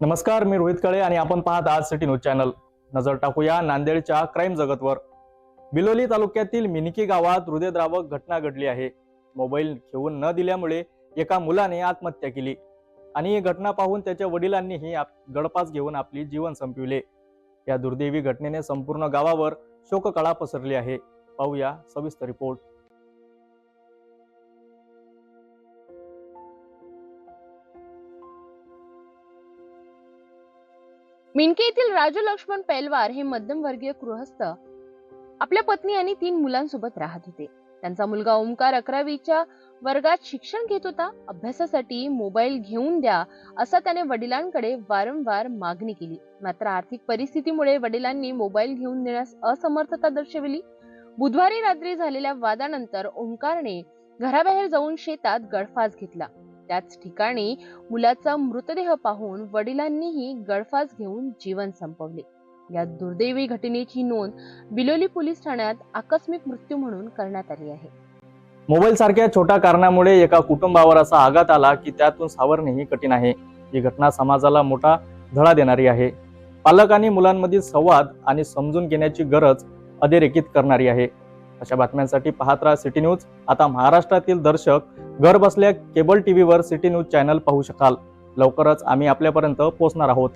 नमस्कार, मी रोहित काळे आणि आपण पाहत आहात सिटी न्यूज चॅनल. नजर टाकूया नांदेडच्या क्राईम जगतवर. बिलोली तालुक्यातील मिनकी गावात हृदयद्रावक घटना घडली आहे. मोबाईल घेऊन न दिल्यामुळे एका मुलाने आत्महत्या केली आणि ही घटना पाहून त्याच्या वडिलांनीही गळफास घेऊन आपली जीवन संपविले. या दुर्दैवी घटनेने संपूर्ण गावावर शोककळा पसरली आहे. पाहूया सविस्तर रिपोर्ट. मिनके येथील राजू लक्ष्मण पैलवार हे मध्यमवर्गीय गृहस्थ आपल्या पत्नी आणि 3 मुलांसोबत राहत होते. त्यांचा मुलगा ओमकार 11वीच्या वर्गात शिक्षण घेत होता. अभ्यासासाठी मोबाईल घेऊन द्या असं त्याने वडिलांकडे वारंवार मागणी केली. मात्र आर्थिक परिस्थितीमुळे वडिलांनी मोबाईल घेऊन देण्यास असमर्थता दर्शवली. बुधवारी रात्री झालेल्या वादानंतर ओमकारने घराबाहेर जाऊन शेतात गळफास घेतला. त्याच ठिकाणी मुलाचा मृतदेह पाहून वडिलांनीही गळफास घेऊन जीवन संपवले. या दुर्दैवी घटनेची नोंद बिलोली पोलीस ठाण्यात आकस्मिक मृत्यू म्हणून करण्यात आली आहे. मोबाईल सारख्या छोट्या कारणामुळे एका कुटुंबावर असा आघात आला की त्यातून सावरणेही कठीण आहे. ही घटना समाजाला मोठा धडा देणारी आहे. पालक आणि मुलांमधील संवाद आणि समजून घेण्याची गरज अधोरेखित करणारी आहे. अशा बातम्यांसाठी पाहत राहा सिटी न्यूज. आता महाराष्ट्रातील दर्शक घर बसल्या केबल टीव्हीवर सिटी न्यूज चॅनल पाहू शकाल. लवकरच आम्ही आपल्यापर्यंत पोहोचणार आहोत.